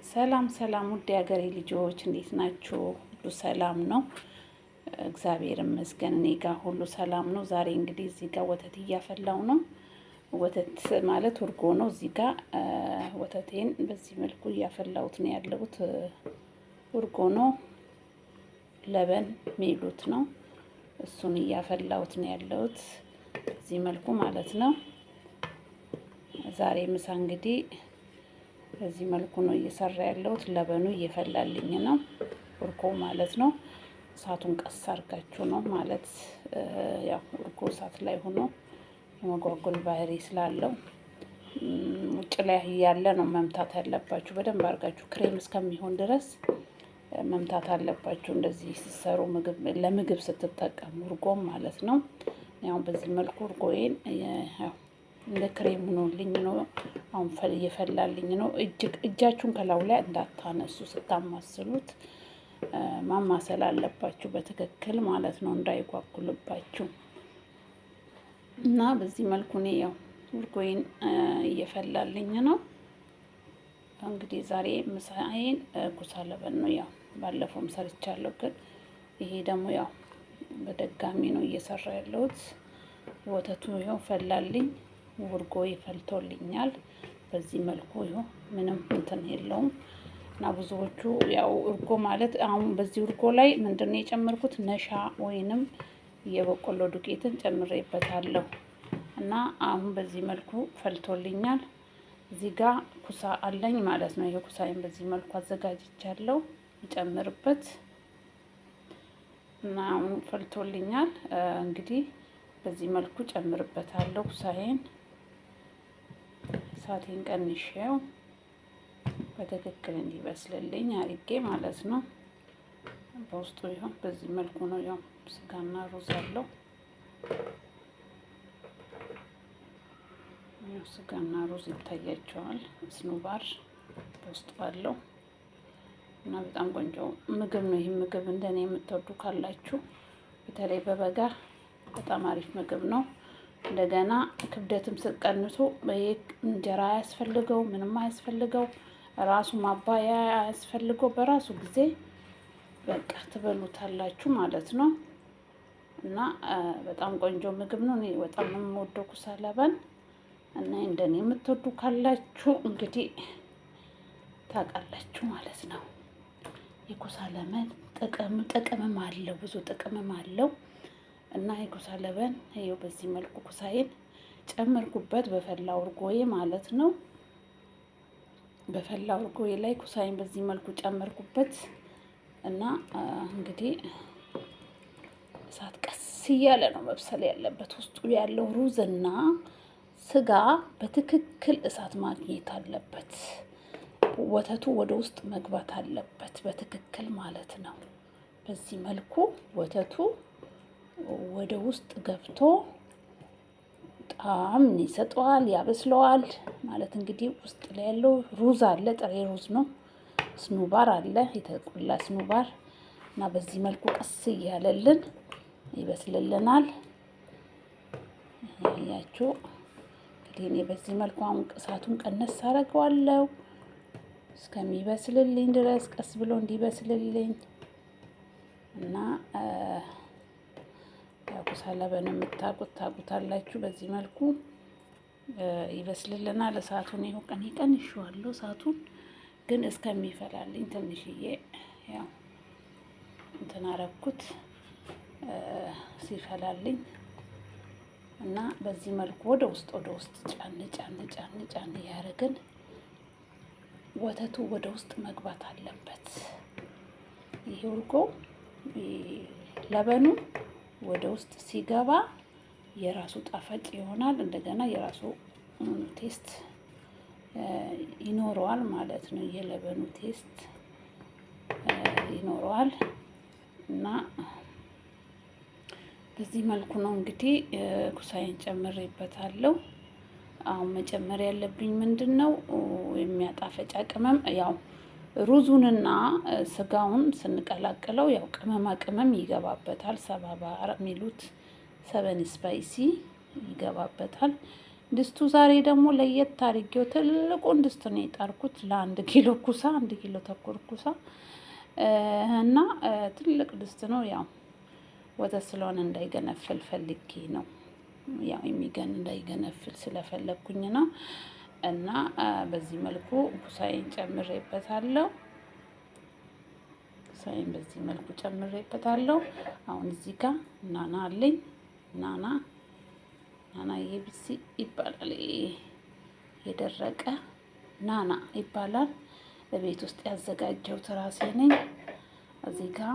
ሰላም ሰላም ውድ የሀገሬ ልጆች እንዴት ናችሁ? ሁሉ ሰላም ነው? እግዚአብሔር ይመስገን እኔ ጋር ሁሉ ሰላም ነው። ዛሬ እንግዲህ እዚህ ጋር ወተት እያፈላው ነው። ወተት ማለት እርጎ ነው። እዚህ ጋር ወተቴን በዚህ መልኩ እያፈላሁት ነው ያለሁት። እርጎ ነው፣ ለበን ሚሉት ነው። እሱን እያፈላሁት ነው ያለሁት በዚህ መልኩ ማለት ነው። ዛሬ ምሳ እንግዲህ በዚህ መልኩ ነው እየሰራ ያለሁት። ለበኑ እየፈላልኝ ነው፣ እርጎ ማለት ነው። እሳቱን ቀስ አድርጋችሁ ነው ማለት ያው እርጎ እሳት ላይ ሆኖ የመጓጎል ባህሪ ስላለው ውጭ ላይ ያለ ነው መምታት ያለባችሁ። በደንብ አድርጋችሁ ክሬም እስከሚሆን ድረስ መምታት አለባችሁ። እንደዚህ ሲሰሩ ለምግብ ስትጠቀሙ እርጎም ማለት ነው። ያው በዚህ መልኩ እርጎዬን ያው እንደ ክሬም ሆኖልኝ ነው አሁን እየፈላልኝ ነው። እጃችሁን ከላዩ ላይ እንዳታነሱ ስታማስሉት ማማሰል አለባችሁ በትክክል ማለት ነው፣ እንዳይጓጉልባችሁ። እና በዚህ መልኩ እኔ ያው እርጎዬን እየፈላልኝ ነው። እንግዲህ ዛሬ ምሳዬን ኩሳ ለበን ነው። ያው ባለፈውም ሰርቻለሁ፣ ግን ይሄ ደግሞ ያው በድጋሚ ነው እየሰራ ያለሁት። ወተቱ ያው ፈላልኝ፣ እርጎ ይፈልቶልኛል። በዚህ መልኩ ይኸው ምንም እንትን የለውም። እና ብዙዎቹ ያው እርጎ ማለት አሁን በዚህ እርጎ ላይ ምንድነው የጨመርኩት? ነሻ ወይንም የበቆሎ ዱቄትን ጨምሬበታለሁ። እና አሁን በዚህ መልኩ ፈልቶልኛል። እዚህ ጋር ኩሳ አለኝ ማለት ነው። የኩሳዬን በዚህ መልኩ አዘጋጅቻለሁ እጨምርበት እና አሁን ፈልቶልኛል። እንግዲህ በዚህ መልኩ ጨምርበታለሁ ኩሳዬን። እሳቴን ቀንሼው በትክክል እንዲበስልልኝ አድርጌ ማለት ነው። በውስጡ ይሁን በዚህ መልኩ ነው። ያው ስጋና ሩዝ አለው። ያው ስጋና ሩዝ ይታያቸዋል። ስኑባር በውስጡ አለው እና በጣም ቆንጆ ምግብ ነው። ይህ ምግብ እንደኔ የምትወዱ ካላችሁ በተለይ በበጋ በጣም አሪፍ ምግብ ነው። እንደገና ክብደትም ስትቀንሱ እንጀራ አያስፈልገው፣ ምንም አያስፈልገው፣ ራሱ ማባያ አያስፈልገው። በራሱ ጊዜ በቃ ትበሉታላችሁ ማለት ነው። እና በጣም ቆንጆ ምግብ ነው። እኔ በጣም የምወደው ኩሳ ለበን እና እንደኔ የምትወዱ ካላችሁ እንግዲህ ታውቃላችሁ ማለት ነው። የኩሳ ለበን ጥቅምም አለው፣ ብዙ ጥቅምም አለው። እና የኩሳ ለበን ይኸው በዚህ መልኩ ኩሳዬን ጨመርኩበት በፈላው እርጎዬ ማለት ነው። በፈላው እርጎዬ ላይ ኩሳዬን በዚህ መልኩ ጨመርኩበት እና እንግዲህ እሳት ቀስ እያለ ነው መብሰል ያለበት። ውስጡ ያለው ሩዝና ስጋ በትክክል እሳት ማግኘት አለበት። ወተቱ ወደ ውስጥ መግባት አለበት በትክክል ማለት ነው። በዚህ መልኩ ወተቱ ወደ ውስጥ ገብቶ ጣዕም ይሰጠዋል፣ ያበስለዋል ማለት እንግዲህ ውስጥ ላይ ያለው ሩዝ አለ፣ ጥሬ ሩዝ ነው። ስኑባር አለ፣ የተቆላ ስኑባር እና በዚህ መልኩ ቀስ እያለልን ይበስልልናል። ያያችሁ እንግዲህ እኔ በዚህ መልኩ አሁን እሳቱን ቀነስ አደርገዋለሁ እስከሚበስልልኝ ድረስ ቀስ ብሎ እንዲበስልልኝ እና ኩሳ ለበን የምታውቁት ታውቁታላችሁ። በዚህ መልኩ ይበስልልናል። እሳቱን ይኸው ቀንሼዋለሁ። እሳቱን ግን እስከሚፈላልኝ ትንሽዬ ያው እንትን አደረኩት ሲፈላልኝ እና በዚህ መልኩ ወደ ውስጥ ጫን ያደረግን ወተቱ ወደ ውስጥ መግባት አለበት። ይሄ እርጎ ለበኑ ወደ ውስጥ ሲገባ የራሱ ጣፋጭ ይሆናል። እንደገና የራሱ ቴስት ይኖረዋል ማለት ነው። የለበኑ ቴስት ይኖረዋል እና በዚህ መልኩ ነው እንግዲህ ኩሳዬን ጨምሬበታለሁ። አሁን መጨመር ያለብኝ ምንድነው? የሚያጣፈጫ ቅመም። ያው ሩዙንና ስጋውን ስንቀላቅለው ያው ቅመማ ቅመም ይገባበታል። ሰባባር የሚሉት ሰበን ስፓይሲ ይገባበታል። ድስቱ ዛሬ ደግሞ ለየት አድርጌው ትልቁን ድስት ነው የጣርኩት ለ1 ኪሎ ኩሳ 1 ኪሎ ተኩል ኩሳ እና ትልቅ ድስት ነው። ያው ወተት ስለሆነ እንዳይገነፍል ፈልጌ ነው። ያው እንዳይገነፍል ስለፈለኩኝ ነው። እና በዚህ መልኩ ኩሳዬን ጨምሬበታለሁ። ኩሳዬን በዚህ መልኩ ጨምሬበታለሁ። አሁን እዚህ ጋር ናና አለኝ። ናና የቢሲ ይባላል። የደረቀ ናና ይባላል። በቤት ውስጥ ያዘጋጀሁት ራሴ ነኝ። እዚህ ጋር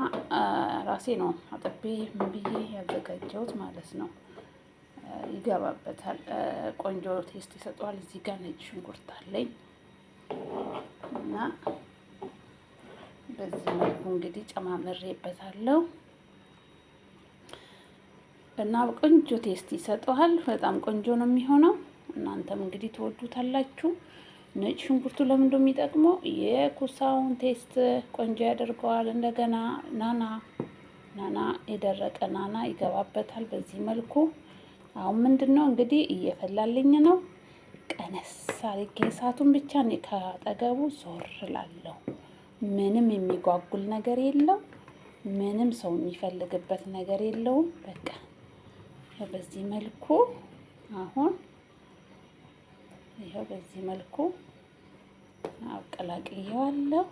ራሴ ነው አጥቤ ምን ብዬ ያዘጋጀሁት ማለት ነው። ይገባበታል። ቆንጆ ቴስት ይሰጠዋል። እዚህ ጋር ነጭ ሽንኩርት አለኝ እና በዚህ መልኩ እንግዲህ ጨማምሬበታለሁ እና ቆንጆ ቴስት ይሰጠዋል። በጣም ቆንጆ ነው የሚሆነው። እናንተም እንግዲህ ትወዱታላችሁ። ነጭ ሽንኩርቱ ለምን እንደሚጠቅመው የኩሳውን ቴስት ቆንጆ ያደርገዋል። እንደገና ናና የደረቀ ናና ይገባበታል። በዚህ መልኩ አሁን ምንድነው እንግዲህ እየፈላልኝ ነው። ቀነስ አድርጌ እሳቱን ብቻ እኔ ካጠገቡ ዞር እላለሁ። ምንም የሚጓጉል ነገር የለው። ምንም ሰው የሚፈልግበት ነገር የለውም። በቃ በዚህ መልኩ አሁን ይሄው በዚህ መልኩ አቀላቅየዋለሁ።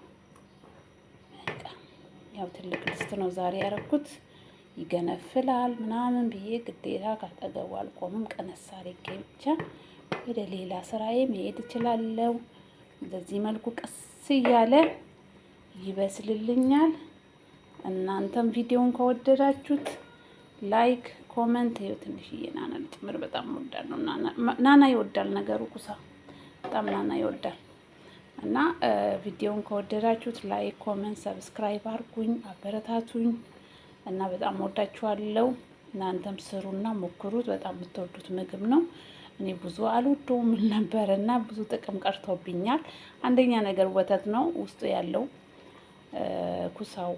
በቃ ያው ትልቅ ድስት ነው ዛሬ ያደረኩት። ይገነፍላል ምናምን ብዬ ግዴታ ካጠገቡ አልቆምም። ቀነስ አድርጌ ብቻ ወደ ሌላ ስራዬ መሄድ እችላለሁ። በዚህ መልኩ ቀስ እያለ ይበስልልኛል። እናንተም ቪዲዮውን ከወደዳችሁት ላይክ፣ ኮመንት ይኸው ትንሽዬ ናና ልጨምር። በጣም እወዳለሁ። ናና ይወዳል ነገሩ ኩሳ በጣም ናና ይወዳል። እና ቪዲዮውን ከወደዳችሁት ላይክ፣ ኮመንት፣ ሰብስክራይብ አድርጉኝ፣ አበረታቱኝ እና በጣም ወዳችኋለሁ። እናንተም ስሩና ሞክሩት። በጣም የምትወዱት ምግብ ነው። እኔ ብዙ አልወደውም ነበር እና ብዙ ጥቅም ቀርቶብኛል። አንደኛ ነገር ወተት ነው ውስጡ ያለው ኩሳው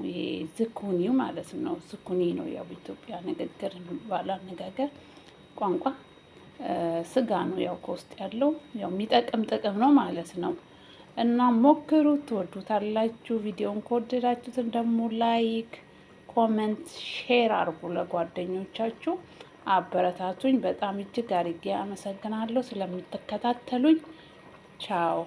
ይሄ ዝኩኒው ማለት ነው። ዝኩኒ ነው ያው በኢትዮጵያ ንግግር ባለ አነጋገር ቋንቋ ስጋ ነው ያው ከውስጥ ያለው ያው የሚጠቅም ጥቅም ነው ማለት ነው። እና ሞክሩት፣ ትወዱታላችሁ። ቪዲዮውን ከወደዳችሁት ደግሞ ላይክ፣ ኮመንት፣ ሼር አድርጉ ለጓደኞቻችሁ። አበረታቱኝ። በጣም እጅግ አድርጌ አመሰግናለሁ ስለምትከታተሉኝ። ቻው